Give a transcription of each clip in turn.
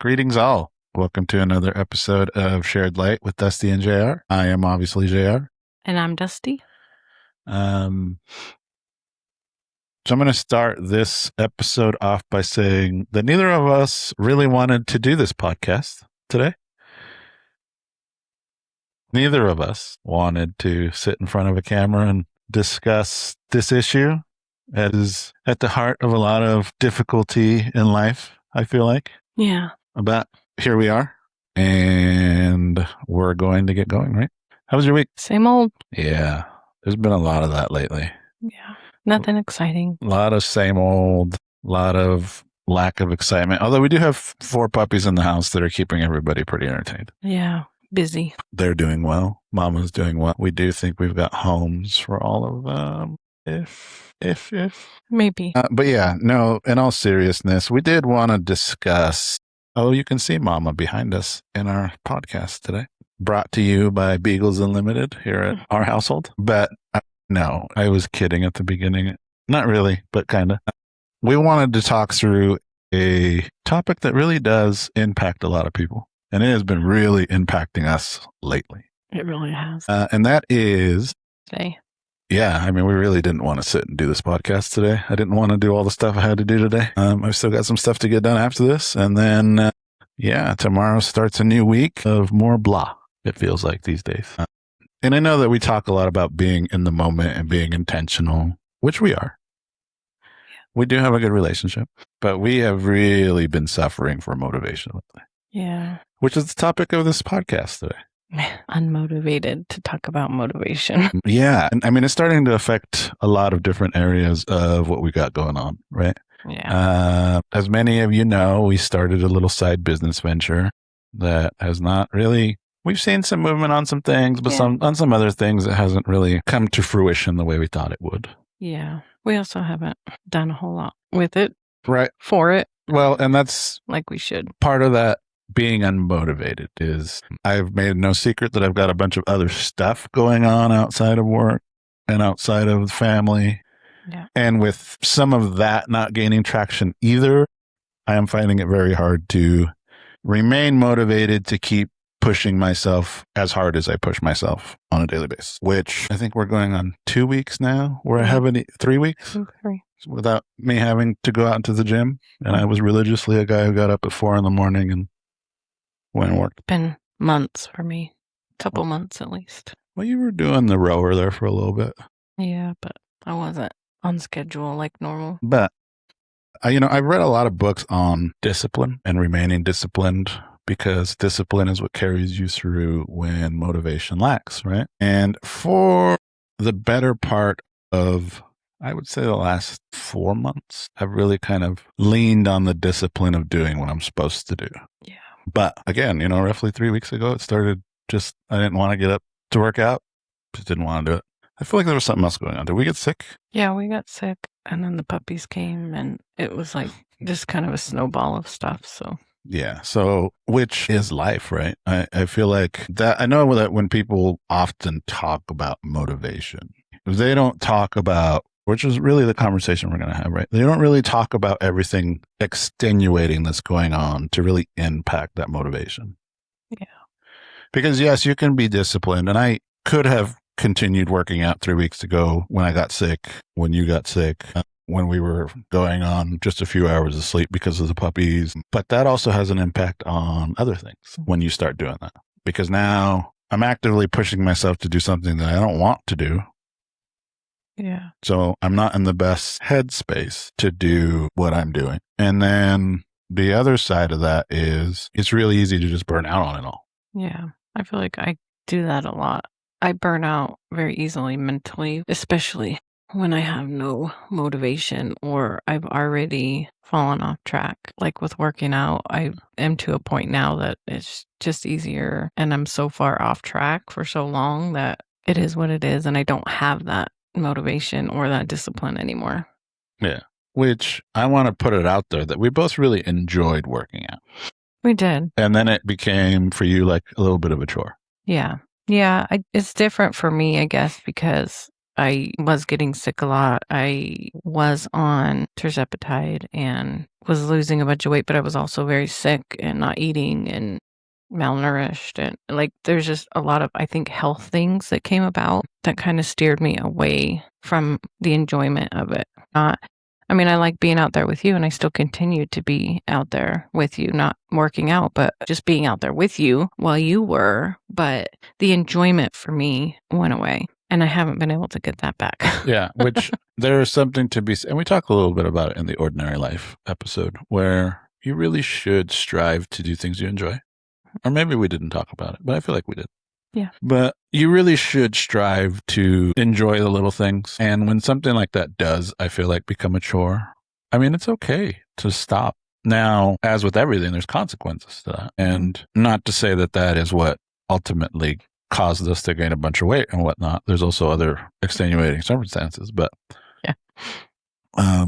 Greetings all. Welcome to another episode of Shared Light with Dustie and JR. I am obviously JR. And I'm Dustie. So I'm going to start this episode off by saying that neither of us really wanted to do this podcast today. Neither of us wanted to sit in front of a camera and discuss this issue that is at the heart of a lot of difficulty in life, I feel like. Yeah. But here we are, and we're going to get going, right? How was your week? Same old. Yeah, there's been a lot of that lately. Yeah. Nothing exciting. A lot of same old, a lot of lack of excitement. Although we do have 4 puppies in the house that are keeping everybody pretty entertained. Yeah. Busy. They're doing well. Mama's doing well. We do think we've got homes for all of them. If. Maybe. But yeah, no, in all seriousness, we did want to discuss. Oh, you can see Mama behind us in our podcast today. Brought to you by Beagles Unlimited here at our household. But no, I was kidding at the beginning. Not really, but kind of. We wanted to talk through a topic that really does impact a lot of people. And it has been really impacting us lately. It really has. And that is... Today. Yeah, I mean, we really didn't want to sit and do this podcast today. I didn't want to do all the stuff I had to do today. I've still got some stuff to get done after this. And then, tomorrow starts a new week of more blah, it feels like these days. And I know that we talk a lot about being in the moment and being intentional, which we are. We do have a good relationship, but we have really been suffering for motivation lately. Yeah. Which is the topic of this podcast today. Unmotivated to talk about motivation. Yeah. I mean, it's starting to affect a lot of different areas of what we got going on, right? Yeah. As many of you know, we started a little side business venture that has not really, we've seen some movement on some things, but on some other things, it hasn't really come to fruition the way we thought it would. Yeah. We also haven't done a whole lot with it. Right. For it. Well, and that's like we should. Part of that being unmotivated is I've made no secret that I've got a bunch of other stuff going on outside of work and outside of family. Yeah. And with some of that not gaining traction either, I am finding it very hard to remain motivated to keep pushing myself as hard as I push myself on a daily basis, which I think we're going on 2 weeks now. We're having 3 weeks. 3. Without me having to go out into the gym. And I was religiously a guy who got up at 4 a.m. and went and worked. It's been months for me. Couple months at least. Well, you were doing the rower there for a little bit. Yeah, but I wasn't on schedule like normal. But, I've read a lot of books on discipline and remaining disciplined because discipline is what carries you through when motivation lacks, right? And for the better part of, I would say, the last 4 months, I've really kind of leaned on the discipline of doing what I'm supposed to do. Yeah. But again, roughly 3 weeks ago, it started I didn't want to get up to work out. Just didn't want to do it. I feel like there was something else going on. Did we get sick? Yeah, we got sick. And then the puppies came and it was like just kind of a snowball of stuff. So. Yeah. So, which is life, right? I feel like that. I know that when people often talk about motivation, they don't talk about, which is really the conversation we're going to have, right? They don't really talk about everything extenuating that's going on to really impact that motivation. Yeah. Because yes, you can be disciplined. And I could have continued working out 3 weeks ago when I got sick, when you got sick, when we were going on just a few hours of sleep because of the puppies. But that also has an impact on other things when you start doing that. Because now I'm actively pushing myself to do something that I don't want to do. Yeah. So I'm not in the best headspace to do what I'm doing. And then the other side of that is it's really easy to just burn out on it all. Yeah. I feel like I do that a lot. I burn out very easily mentally, especially when I have no motivation or I've already fallen off track. Like with working out, I am to a point now that it's just easier and I'm so far off track for so long that it is what it is and I don't have that motivation or that discipline anymore. Yeah. Which I want to put it out there that we both really enjoyed working out. We did. And then it became for you like a little bit of a chore. Yeah. Yeah. It's different for me, I guess, because I was getting sick a lot. I was on tirzepatide and was losing a bunch of weight, but I was also very sick and not eating and malnourished. And like, there's just a lot of, I think, health things that came about that kind of steered me away from the enjoyment of it. I mean, I like being out there with you, and I still continue to be out there with you, not working out, but just being out there with you while you were. But the enjoyment for me went away, and I haven't been able to get that back. Yeah, which there is something to be, and we talk a little bit about it in the Ordinary Life episode, where you really should strive to do things you enjoy. Or maybe we didn't talk about it, but I feel like we did. Yeah. But you really should strive to enjoy the little things. And when something like that does, I feel like, become a chore, I mean, it's okay to stop. Now, as with everything, there's consequences to that. And not to say that that is what ultimately caused us to gain a bunch of weight and whatnot. There's also other extenuating circumstances. But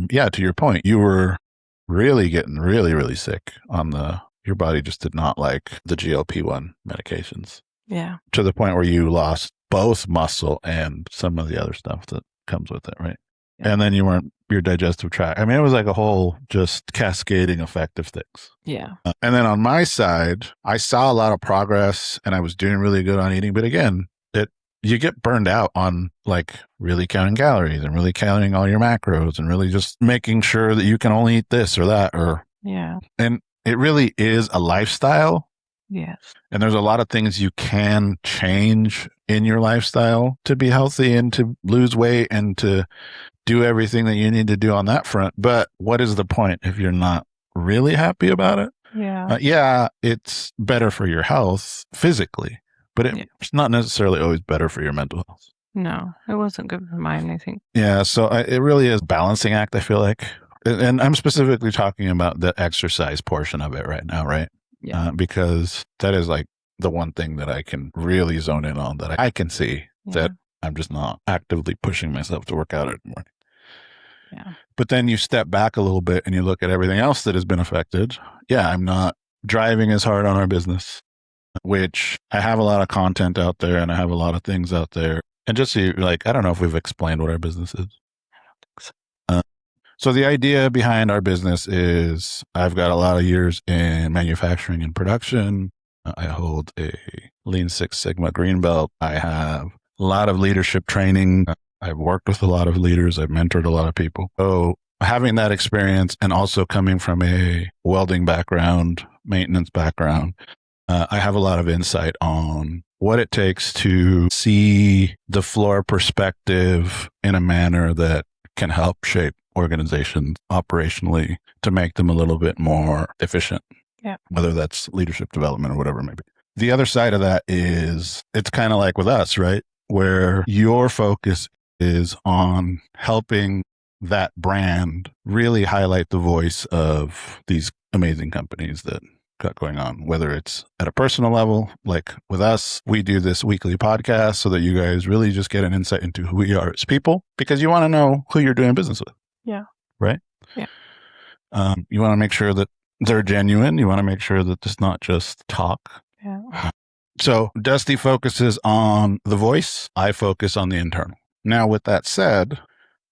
yeah, to your point, you were really getting really, really sick on your body just did not like the GLP-1 medications. Yeah. To the point where you lost both muscle and some of the other stuff that comes with it, right? Yeah. And then your digestive tract. I mean, it was like a whole just cascading effect of things. Yeah. And then on my side, I saw a lot of progress and I was doing really good on eating. But again, you get burned out on like really counting calories and really counting all your macros and really just making sure that you can only eat this or that and it really is a lifestyle. Yes. And there's a lot of things you can change in your lifestyle to be healthy and to lose weight and to do everything that you need to do on that front. But what is the point if you're not really happy about it? Yeah. It's better for your health physically, but it's not necessarily always better for your mental health. No, it wasn't good for mine, I think. Yeah. So it really is a balancing act, I feel like. And I'm specifically talking about the exercise portion of it right now, right? Yeah. Because that is like the one thing that I can really zone in on, that I can see that I'm just not actively pushing myself to work out anymore. Yeah. But then you step back a little bit and you look at everything else that has been affected. Yeah, I'm not driving as hard on our business, which I have a lot of content out there and I have a lot of things out there. And just so I don't know if we've explained what our business is. I don't think so. So the idea behind our business is I've got a lot of years in manufacturing and production. I hold a Lean Six Sigma green belt. I have a lot of leadership training. I've worked with a lot of leaders. I've mentored a lot of people. So having that experience and also coming from a welding background, maintenance background, I have a lot of insight on what it takes to see the floor perspective in a manner that can help shape organizations operationally to make them a little bit more efficient. Yeah. Whether that's leadership development or whatever it may be. The other side of that is it's kind of like with us, right? Where your focus is on helping that brand really highlight the voice of these amazing companies that got going on, whether it's at a personal level, like with us, we do this weekly podcast so that you guys really just get an insight into who we are as people, because you want to know who you're doing business with. Yeah. Right? Yeah. You want to make sure that they're genuine. You want to make sure that it's not just talk. Yeah. So Dusty focuses on the voice. I focus on the internal. Now, with that said,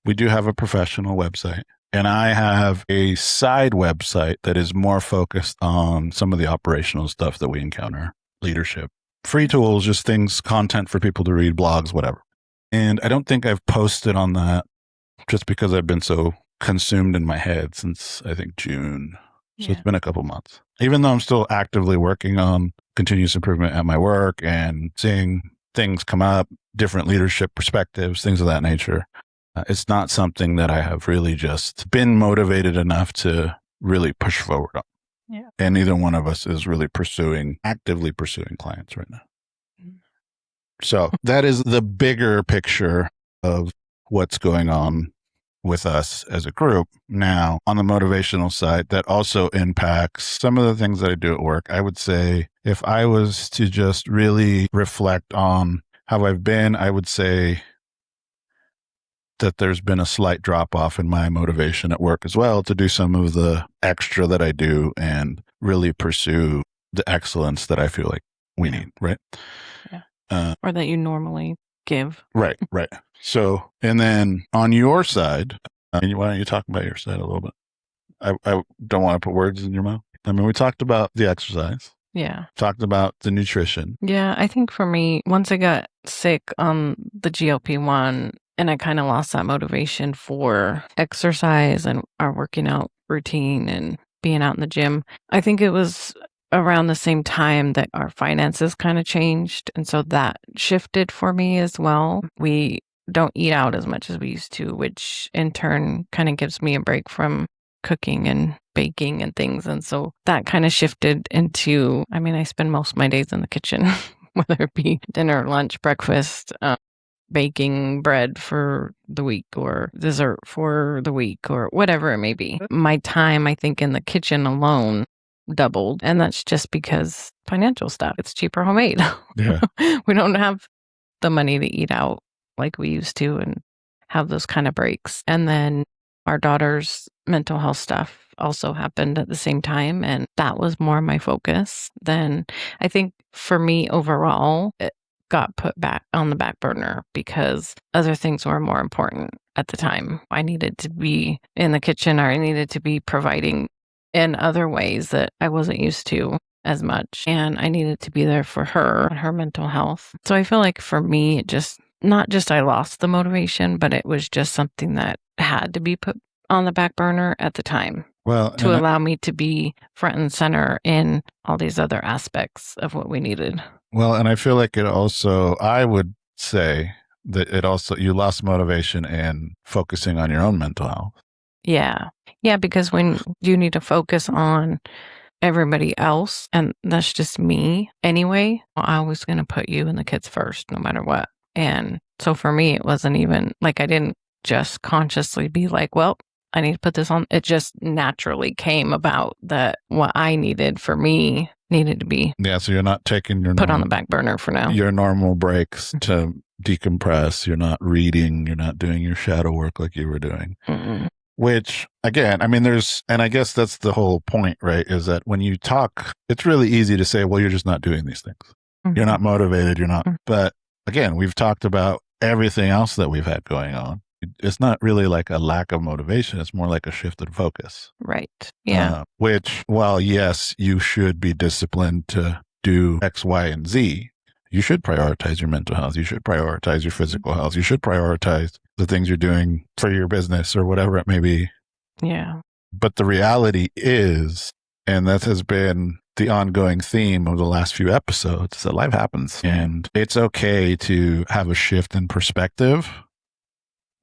we do have a professional website, and I have a side website that is more focused on some of the operational stuff that we encounter, leadership, free tools, just things, content for people to read, blogs, whatever. And I don't think I've posted on that just because I've been so consumed in my head since, I think, June. So it's been a couple months. Even though I'm still actively working on continuous improvement at my work and seeing things come up, different leadership perspectives, things of that nature, it's not something that I have really just been motivated enough to really push forward on. Yeah. And neither one of us is really actively pursuing clients right now. So that is the bigger picture of what's going on with us as a group. Now, on the motivational side, that also impacts some of the things that I do at work. I would say if I was to just really reflect on how I've been, I would say that there's been a slight drop off in my motivation at work as well to do some of the extra that I do and really pursue the excellence that I feel like we need, right? Yeah. Or that you normally give. Right. So, and then on your side, why don't you talk about your side a little bit? I don't want to put words in your mouth. I mean, we talked about the exercise. Yeah. Talked about the nutrition. Yeah, I think for me, once I got sick on the GLP-1 and I kind of lost that motivation for exercise and our working out routine and being out in the gym, I think it was around the same time that our finances kind of changed. And so that shifted for me as well. We don't eat out as much as we used to, which in turn kind of gives me a break from cooking and baking and things. And so that kind of shifted into, I mean, I spend most of my days in the kitchen, whether it be dinner, lunch, breakfast, baking bread for the week or dessert for the week or whatever it may be. My time, I think, in the kitchen alone doubled. And that's just because financial stuff, it's cheaper homemade. Yeah. We don't have the money to eat out like we used to and have those kind of breaks. And then our daughter's mental health stuff also happened at the same time. And that was more my focus. Then I think for me overall, it got put back on the back burner because other things were more important at the time. I needed to be in the kitchen or I needed to be providing in other ways that I wasn't used to as much. And I needed to be there for her and her mental health. So I feel like for me, it just, not just I lost the motivation, but it was just something that had to be put on the back burner at the time. Well, to allow me to be front and center in all these other aspects of what we needed. Well, and I feel like it also, I would say that it also, you lost motivation in focusing on your own mental health. Yeah. Yeah, because when you need to focus on everybody else, and that's just me anyway, I was going to put you and the kids first, no matter what. And so for me, it wasn't even like I didn't just consciously be like, well, I need to put this on. It just naturally came about that what I needed for me needed to be. Yeah, so you're not taking your put on the back burner for now. Your normal breaks to decompress. You're not reading. You're not doing your shadow work like you were doing. Mm-mm. Which, again, I mean, and I guess that's the whole point, right? Is that when you talk, it's really easy to say, well, you're just not doing these things. Mm-hmm. You're not motivated. You're not. Mm-hmm. But again, we've talked about everything else that we've had going on. It's not really like a lack of motivation. It's more like a shifted focus. Right. Yeah. Which, while yes, you should be disciplined to do X, Y, and Z, you should prioritize your mental health. You should prioritize your physical health. You should prioritize the things you're doing for your business or whatever it may be. Yeah. But the reality is, and that has been the ongoing theme of the last few episodes, that life happens. And it's okay to have a shift in perspective.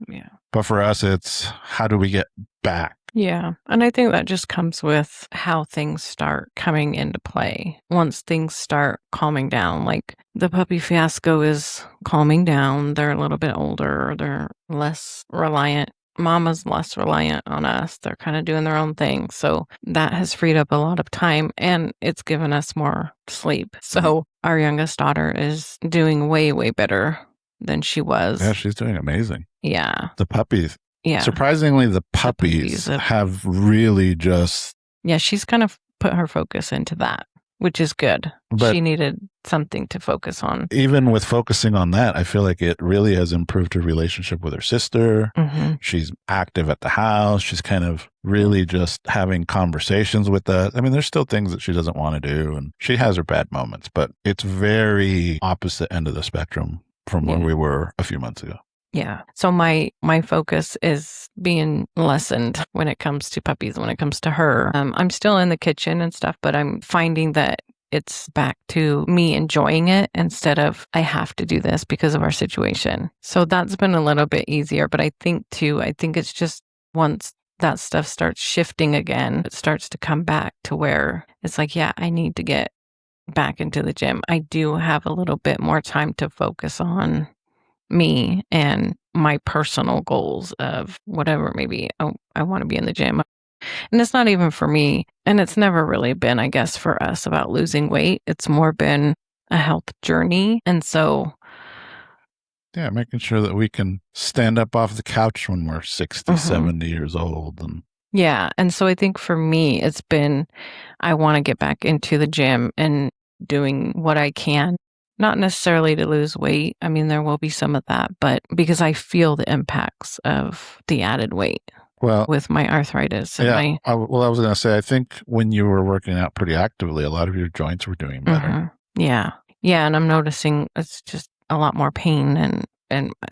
Yeah. But for us, it's how do we get back? Yeah. And I think that just comes with how things start coming into play. Once things start calming down, like the puppy fiasco is calming down. They're a little bit older. They're less reliant. Mama's less reliant on us. They're kind of doing their own thing. So that has freed up a lot of time and it's given us more sleep. So our youngest daughter is doing way, way better than she was. Yeah, she's doing amazing. Yeah. The puppies. Yeah. Surprisingly, the puppies have really just... Yeah, she's kind of put her focus into that, which is good. But she needed something to focus on. Even with focusing on that, I feel like it really has improved her relationship with her sister. Mm-hmm. She's active at the house. She's kind of really just having conversations with that. I mean, there's still things that she doesn't want to do, and she has her bad moments, but it's very opposite end of the spectrum from where we were a few months ago. Yeah. So my focus is being lessened when it comes to puppies, when it comes to her. I'm still in the kitchen and stuff, but I'm finding that it's back to me enjoying it instead of I have to do this because of our situation. So that's been a little bit easier. But I think it's just once that stuff starts shifting again, it starts to come back to where it's like, yeah, I need to get back into the gym. I do have a little bit more time to focus on me and my personal goals of whatever maybe I want to be in the gym. And it's not even for me, and it's never really been, I guess, for us about losing weight. It's more been a health journey. And so yeah, making sure that we can stand up off the couch when we're 60, 70 years old. And yeah. And so I think for me, it's been, I want to get back into the gym and doing what I can. Not necessarily to lose weight. I mean, there will be some of that, but because I feel the impacts of the added weight. Well, with my arthritis and yeah. I was going to say, I think when you were working out pretty actively, a lot of your joints were doing better. Yeah. And I'm noticing it's just a lot more pain and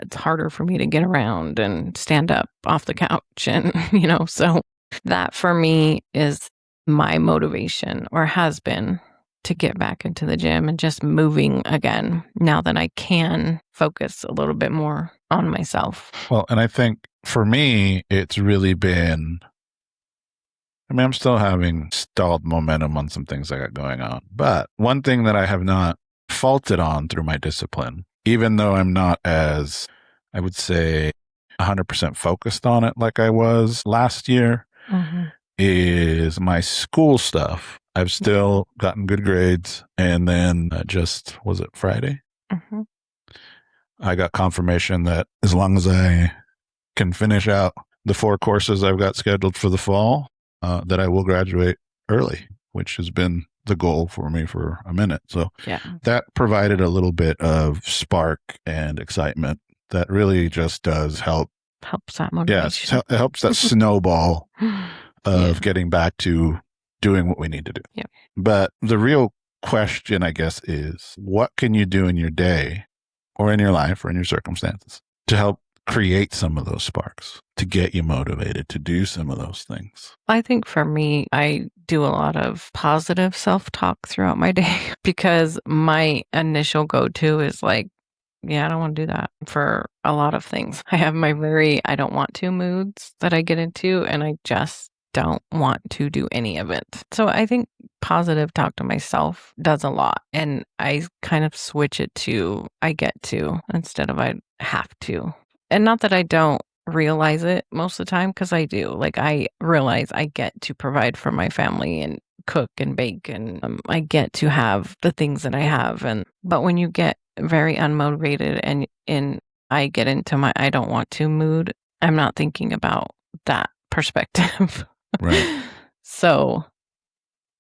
it's harder for me to get around and stand up off the couch and so that for me is my motivation, or has been, to get back into the gym and just moving again now that I can focus a little bit more on myself. Well, and I think for me, it's really been, I'm still having stalled momentum on some things I got going on. But one thing that I have not faulted on through my discipline, even though I'm not as, I would say, 100% focused on it like I was last year, is my school stuff. I've still gotten good grades. And then was it Friday? I got confirmation that as long as I can finish out the 4 courses I've got scheduled for the fall, that I will graduate early, which has been the goal for me for a minute. So that provided a little bit of spark and excitement that really just does help. Helps that motivation. Yes, it helps that snowball of getting back to doing what we need to do. Yeah. But the real question, I guess, is what can you do in your day or in your life or in your circumstances to help create some of those sparks, to get you motivated to do some of those things? I think for me, I do a lot of positive self-talk throughout my day because my initial go-to is like, I don't want to do that for a lot of things. I have my I don't want to moods that I get into, and I just don't want to do any of it. So I think positive talk to myself does a lot. And I kind of switch it to I get to instead of I have to. And not that I don't realize it most of the time, because I do. Like, I realize I get to provide for my family and cook and bake, and I get to have the things that I have. But when you get very unmotivated and I get into my I don't want to mood, I'm not thinking about that perspective. Right. So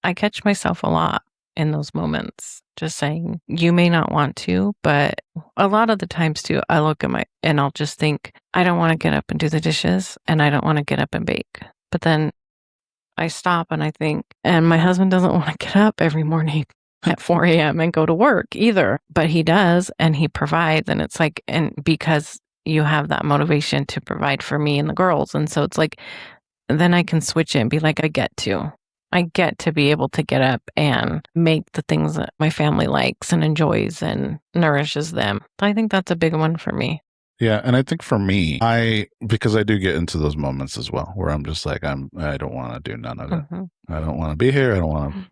I catch myself a lot in those moments, just saying, you may not want to, but a lot of the times too, I look at and I'll just think, I don't want to get up and do the dishes, and I don't want to get up and bake. But then I stop and I think, and my husband doesn't want to get up every morning at 4 a.m. and go to work either, but he does, and he provides. And it's like, and because you have that motivation to provide for me and the girls. And so it's like, then I can switch it and be like, I get to be able to get up and make the things that my family likes and enjoys and nourishes them. I think that's a big one for me. Yeah. And I think for me, because I do get into those moments as well, where I'm just like, I don't want to do none of it. I don't want to be here.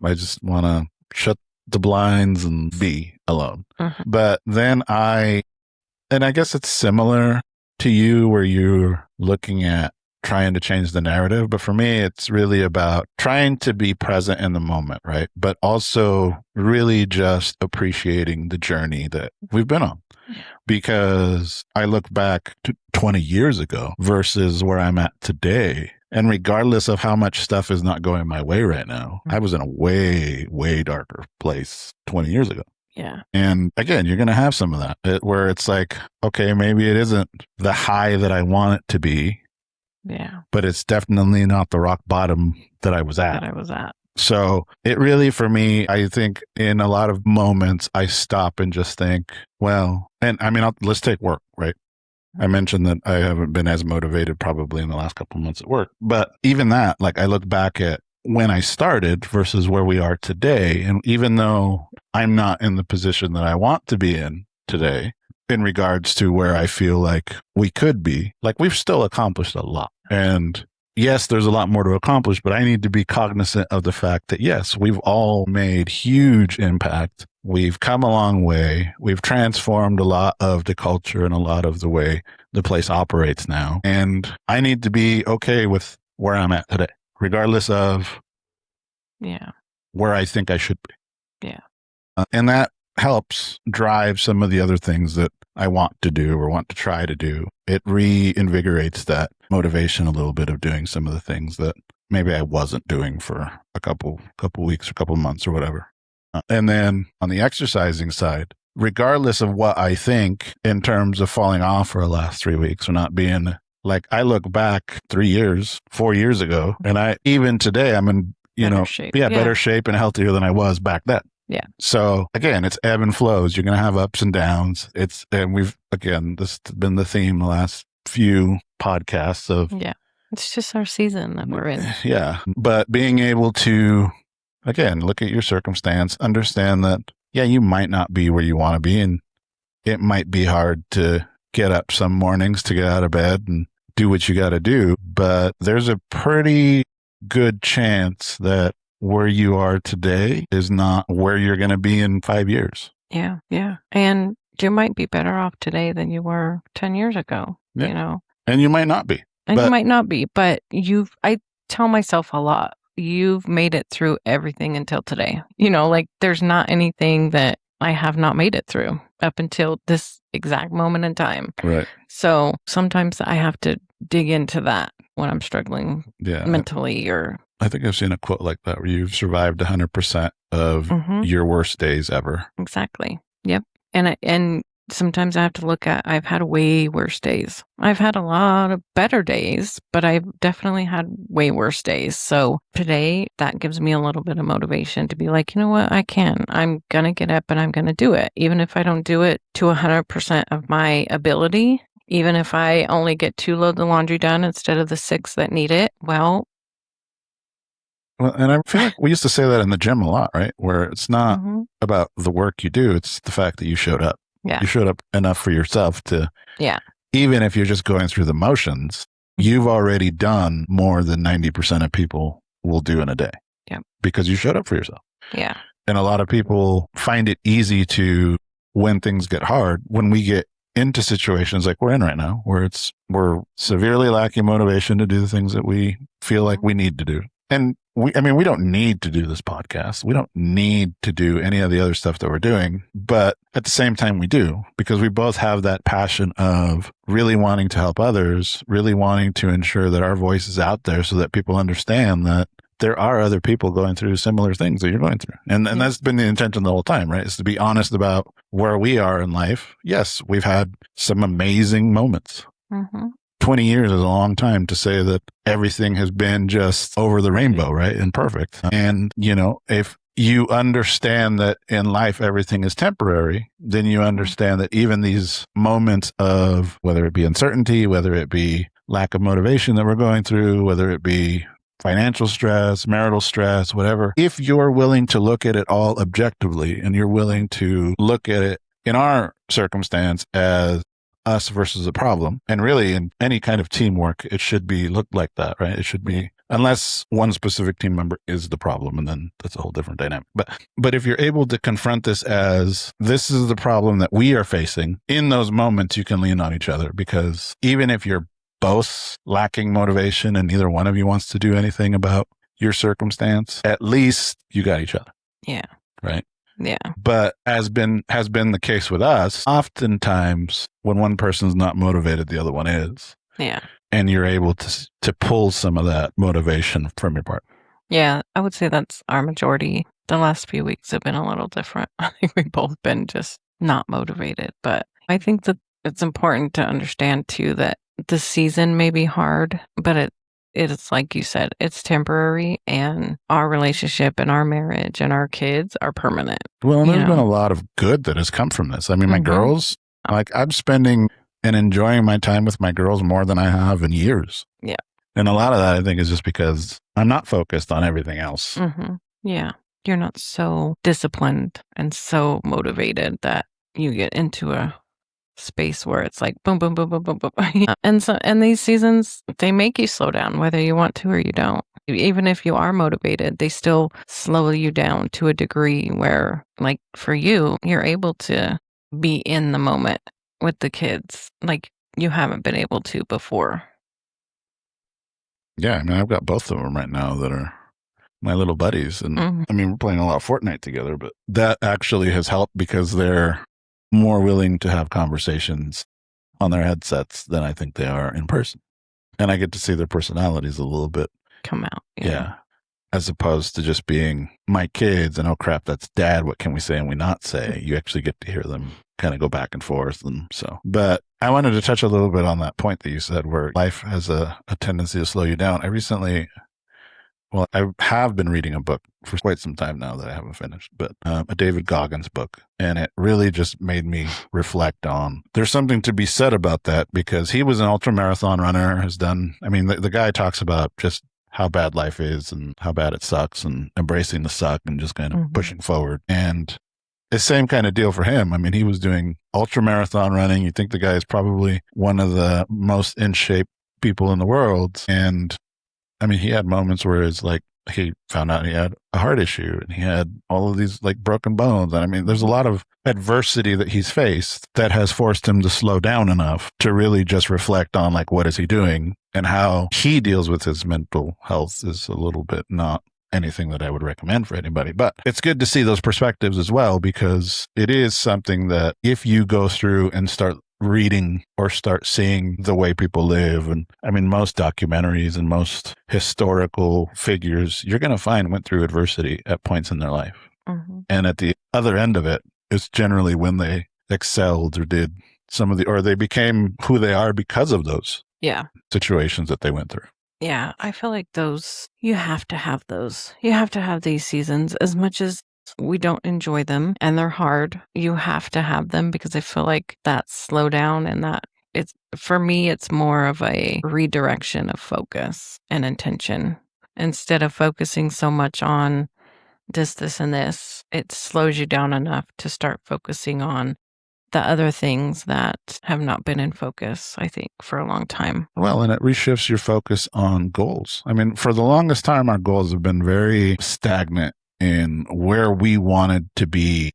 I just want to shut the blinds and be alone. But then and I guess it's similar to you where you're looking at trying to change the narrative. But for me, it's really about trying to be present in the moment, right? But also really just appreciating the journey that we've been on. Because I look back to 20 years ago versus where I'm at today. And regardless of how much stuff is not going my way right now, I was in a way, way darker place 20 years ago. Yeah. And again, you're going to have some of that where it's like, okay, maybe it isn't the high that I want it to be. Yeah. But it's definitely not the rock bottom that I was at. So it really, for me, I think in a lot of moments, I stop and just think, well, and I mean, let's take work, right? I mentioned that I haven't been as motivated probably in the last couple of months at work. But even that, like I look back at when I started versus where we are today. And even though I'm not in the position that I want to be in today, in regards to where I feel like we could be, like we've still accomplished a lot. And yes, there's a lot more to accomplish, but I need to be cognizant of the fact that yes, we've all made huge impact. We've come a long way. We've transformed a lot of the culture and a lot of the way the place operates now. And I need to be okay with where I'm at today, regardless of where I think I should be. Yeah. And that helps drive some of the other things that I want to do or want to try to do. It reinvigorates that motivation a little bit of doing some of the things that maybe I wasn't doing for a couple weeks or couple months or whatever. And then on the exercising side, regardless of what I think in terms of falling off for the last 3 weeks or not being Like I look back 3 years, 4 years ago, and even today, I'm in, better shape. better shape and healthier than I was back then. Yeah. So again, it's ebb and flows. You're going to have ups and downs. This has been the theme the last few podcasts of. Yeah. It's just our season that we're in. Yeah. But being able to, again, look at your circumstance, understand that, yeah, you might not be where you want to be. And it might be hard to get up some mornings to get out of bed and do what you got to do. But there's a pretty good chance that where you are today is not where you're going to be in 5 years. Yeah. Yeah. And you might be better off today than you were 10 years ago, And you might not be. You might not be, but I tell myself a lot, you've made it through everything until today. Like there's not anything that I have not made it through up until this exact moment in time. Right. So sometimes I have to dig into that when I'm struggling mentally or. I think I've seen a quote like that where you've survived 100% of your worst days ever. Exactly. Yep. And sometimes I have to look at, I've had way worse days. I've had a lot of better days, but I've definitely had way worse days. So today that gives me a little bit of motivation to be like, you know what, I'm going to get up and I'm going to do it. Even if I don't do it to 100% of my ability, even if I only get 2 loads of laundry done instead of the 6 that need it, well, and I feel like we used to say that in the gym a lot, right? Where it's not about the work you do, it's the fact that you showed up. Yeah. You showed up enough for yourself to, even if you're just going through the motions, you've already done more than 90% of people will do in a day. Yeah. Because you showed up for yourself. Yeah. And a lot of people find it easy to, when things get hard, when we get into situations like we're in right now, where we're severely lacking motivation to do the things that we feel like we need to do. And we don't need to do this podcast. We don't need to do any of the other stuff that we're doing. But at the same time, we do, because we both have that passion of really wanting to help others, really wanting to ensure that our voice is out there so that people understand that there are other people going through similar things that you're going through. And that's been the intention the whole time, right? Is to be honest about where we are in life. Yes, we've had some amazing moments. 20 years is a long time to say that everything has been just over the rainbow, right? And perfect. And, if you understand that in life everything is temporary, then you understand that even these moments of, whether it be uncertainty, whether it be lack of motivation that we're going through, whether it be financial stress, marital stress, whatever, if you're willing to look at it all objectively and you're willing to look at it in our circumstance as us versus the problem, and really in any kind of teamwork, it should be looked like that, right? It should be, unless one specific team member is the problem, and then that's a whole different dynamic. But if you're able to confront this as, this is the problem that we are facing, in those moments you can lean on each other, because even if you're both lacking motivation and neither one of you wants to do anything about your circumstance, at least you got each other. Yeah. Right? Yeah. But has been the case with us, oftentimes when one person's not motivated, the other one is. Yeah. And you're able to pull some of that motivation from your partner. Yeah, I would say that's our majority. The last few weeks have been a little different. I think we've both been just not motivated. But I think that it's important to understand too that the season may be hard, but it's like you said, it's temporary, and our relationship and our marriage and our kids are permanent. Well, and there's been a lot of good that has come from this. I mean, my girls, like, I'm spending and enjoying my time with my girls more than I have in years. Yeah. And a lot of that, I think, is just because I'm not focused on everything else. Yeah. You're not so disciplined and so motivated that you get into a space where it's like boom, boom, boom, boom, boom, boom. And these seasons, they make you slow down, whether you want to or you don't. Even if you are motivated, they still slow you down to a degree where, like, for you, you're able to be in the moment with the kids like you haven't been able to before. Yeah, I mean, I've got both of them right now that are my little buddies. And I mean, we're playing a lot of Fortnite together, but that actually has helped because they're more willing to have conversations on their headsets than I think they are in person. And I get to see their personalities a little bit come out. Yeah. as opposed to just being my kids and, oh crap, that's dad. What can we say and we not say? You actually get to hear them kind of go back and forth. And so, but I wanted to touch a little bit on that point that you said where life has a tendency to slow you down. I have been reading a book for quite some time now that I haven't finished, but a David Goggins book. And it really just made me reflect on, there's something to be said about that because he was an ultra marathon runner, the guy talks about just how bad life is and how bad it sucks and embracing the suck and just kind of pushing forward. And the same kind of deal for him. I mean, he was doing ultra marathon running. You think the guy is probably one of the most in shape people in the world. And I mean, he had moments where it's like he found out he had a heart issue and he had all of these like broken bones. And I mean, there's a lot of adversity that he's faced that has forced him to slow down enough to really just reflect on like, what is he doing and how he deals with his mental health is a little bit not anything that I would recommend for anybody. But it's good to see those perspectives as well, because it is something that if you go through and start reading or start seeing the way people live. And I mean, most documentaries and most historical figures you're going to find went through adversity at points in their life. And at the other end of it is generally when they excelled or did or they became who they are because of those situations that they went through. Yeah, I feel like you have to have those. You have to have these seasons as much as we don't enjoy them and they're hard. You have to have them because I feel like that slowdown and for me, it's more of a redirection of focus and intention. Instead of focusing so much on this, and this, it slows you down enough to start focusing on the other things that have not been in focus, I think, for a long time. Well, and it reshifts your focus on goals. I mean, for the longest time, our goals have been very stagnant in where we wanted to be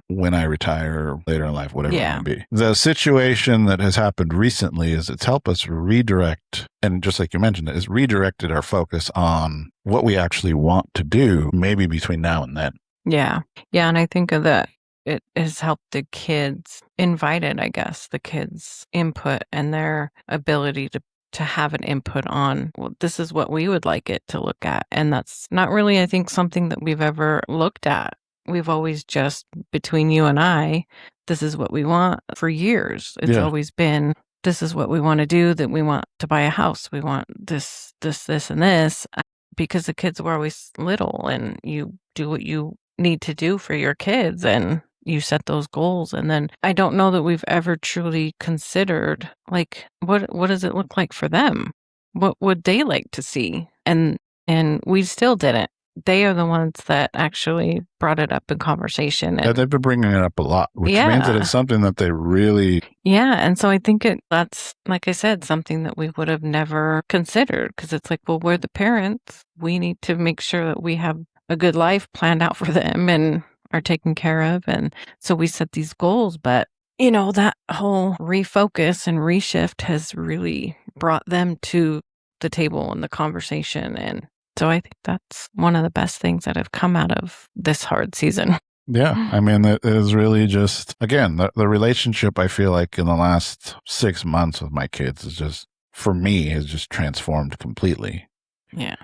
when I retire or later in life, whatever it might be. The situation that has happened recently is it's helped us redirect, and just like you mentioned, it's redirected our focus on what we actually want to do, maybe between now and then. Yeah. Yeah, and I think of that. It has helped the kids, the kids' input and their ability to have an input on, well, this is what we would like it to look at. And that's not really, I think, something that we've ever looked at. We've always just, between you and I, this is what we want for years. It's always been, this is what we want to do, that we want to buy a house. We want this, and this, because the kids were always little and you do what you need to do for your kids and you set those goals. And then I don't know that we've ever truly considered, like, what does it look like for them? What would they like to see? And we still didn't. They are the ones that actually brought it up in conversation. And they've been bringing it up a lot, which means that it's something that they really... Yeah, and so I think that's, like I said, something that we would have never considered, because it's like, well, we're the parents. We need to make sure that we have a good life planned out for them and are taken care of. And so we set these goals, but that whole refocus and reshift has really brought them to the table and the conversation. And so I think that's one of the best things that have come out of this hard season. Yeah. I mean, it is really just, again, the relationship I feel like in the last 6 months with my kids is just, for me, has just transformed completely. Yeah.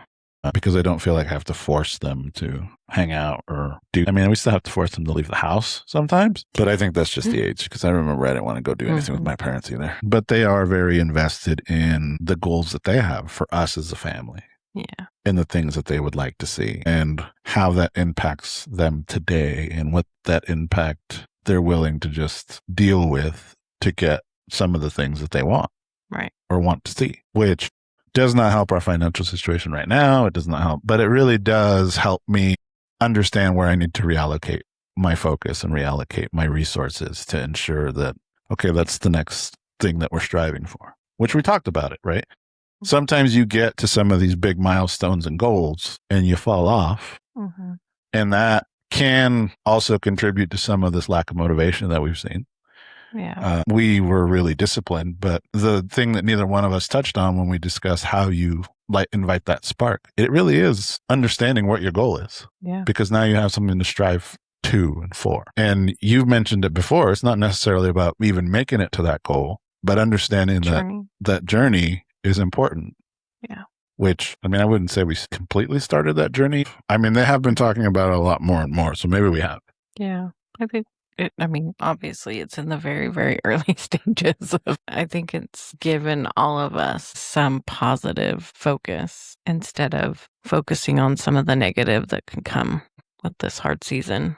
Because I don't feel like I have to force them to hang out or do. I mean, we still have to force them to leave the house sometimes, but I think that's just the age, because I remember I didn't want to go do anything with my parents either. But they are very invested in the goals that they have for us as a family. Yeah. And the things that they would like to see and how that impacts them today and what that impact they're willing to just deal with to get some of the things that they want. Right. Or want to see, which does not help our financial situation right now. It does not help, but it really does help me understand where I need to reallocate my focus and reallocate my resources to ensure that, okay, that's the next thing that we're striving for, which we talked about it, right? Sometimes you get to some of these big milestones and goals and you fall off. And that can also contribute to some of this lack of motivation that we've seen. Yeah. We were really disciplined, but the thing that neither one of us touched on when we discussed how you invite that spark, it really is understanding what your goal is. Yeah. Because now you have something to strive to and for. And you've mentioned it before. It's not necessarily about even making it to that goal, but understanding that journey is important. Yeah. which, I mean, I wouldn't say we completely started that journey. I mean, they have been talking about it a lot more and more, so maybe we have. Yeah, I think obviously it's in the very, very early stages of, I think it's given all of us some positive focus instead of focusing on some of the negative that can come with this hard season.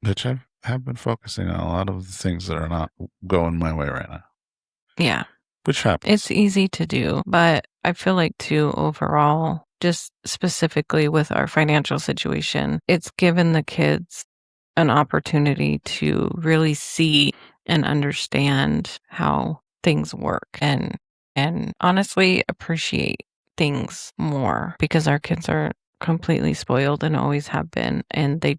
Which I have been focusing on a lot of the things that are not going my way right now. Yeah. Which happens. It's easy to do, but I feel like too, overall, just specifically with our financial situation, it's given the kids an opportunity to really see and understand how things work and honestly appreciate things more, because our kids are completely spoiled and always have been, and they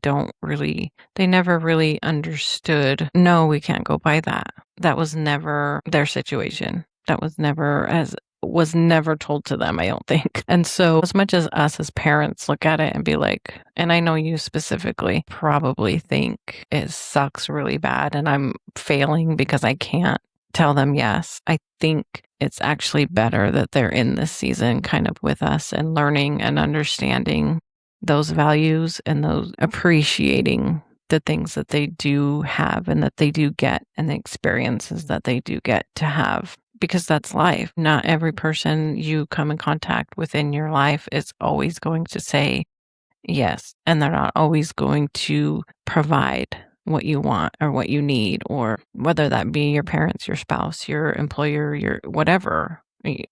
never really understood, no, we can't go buy that. That was never their situation. That was never told to them, I don't think. And so as much as us as parents look at it and be like, and I know you specifically probably think it sucks really bad and I'm failing because I can't tell them yes, I think it's actually better that they're in this season kind of with us and learning and understanding those values and those appreciating the things that they do have and that they do get and the experiences that they do get to have. Because that's life. Not every person you come in contact with in your life is always going to say yes. And they're not always going to provide what you want or what you need, or whether that be your parents, your spouse, your employer, your whatever.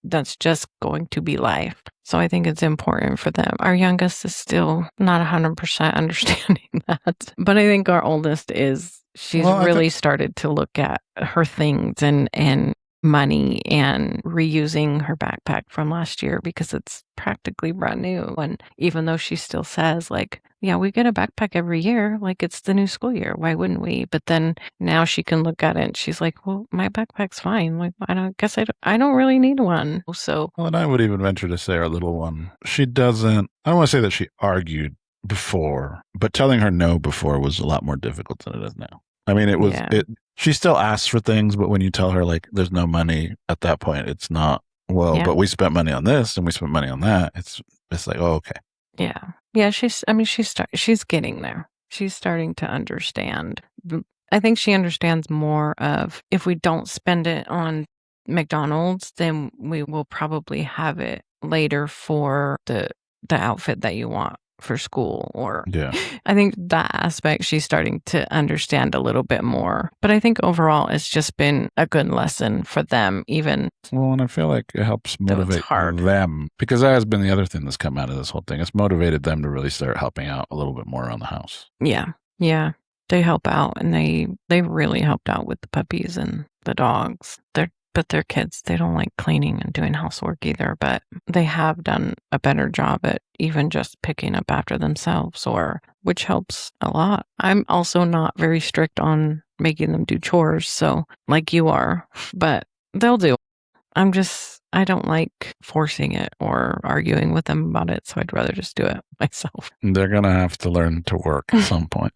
That's just going to be life. So I think it's important for them. Our youngest is still not 100% understanding that. But I think our oldest is, she's really started to look at her things and money and reusing her backpack from last year because it's practically brand new. And even though she still says like, yeah, we get a backpack every year, like it's the new school year, why wouldn't we? But then now she can look at it and she's like, well, my backpack's fine. Like, I don't really need one. So, well, and I would even venture to say our little one, she doesn't, I don't want to say that she argued before, but telling her no before was a lot more difficult than it is now. I mean, she still asks for things, but when you tell her like there's no money at that point, it's not, well, but we spent money on this and we spent money on that. It's like, oh, okay. Yeah. Yeah. She's getting there. She's starting to understand. I think she understands more of, if we don't spend it on McDonald's, then we will probably have it later for the outfit that you want for school. Or I think that aspect she's starting to understand a little bit more. But I think overall it's just been a good lesson for them, even. Well, and I feel like it helps motivate them, because that has been the other thing that's come out of this whole thing. It's motivated them to really start helping out a little bit more around the house. Yeah. Yeah. They help out, and they really helped out with the puppies and the dogs. But they're kids. They don't like cleaning and doing housework either, but they have done a better job at even just picking up after themselves, which helps a lot. I'm also not very strict on making them do chores, so like you are, but they'll do. I don't like forcing it or arguing with them about it, so I'd rather just do it myself. They're going to have to learn to work at some point.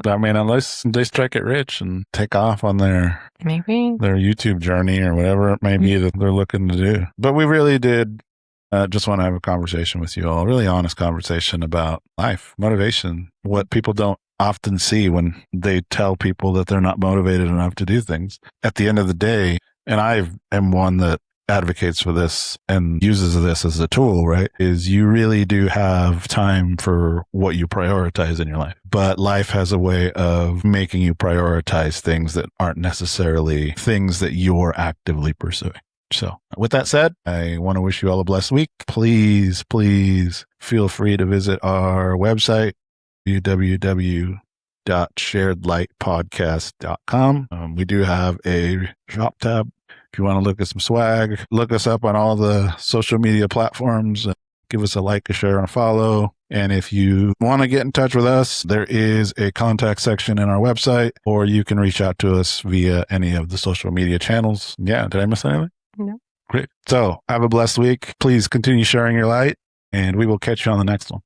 I mean, unless they strike it rich and take off on their YouTube journey or whatever it may be that they're looking to do. But we really did just want to have a conversation with you all, a really honest conversation about life, motivation, what people don't often see when they tell people that they're not motivated enough to do things. At the end of the day, and I am one that advocates for this and uses this as a tool, right? Is you really do have time for what you prioritize in your life. But life has a way of making you prioritize things that aren't necessarily things that you're actively pursuing. So with that said, I want to wish you all a blessed week. Please, please feel free to visit our website, www.sharedlightpodcast.com. We do have a shop tab. If you want to look at some swag, look us up on all the social media platforms. Give us a like, a share, and a follow. And if you want to get in touch with us, there is a contact section in our website, or you can reach out to us via any of the social media channels. Yeah, did I miss anything? No. Great. So have a blessed week. Please continue sharing your light, and we will catch you on the next one.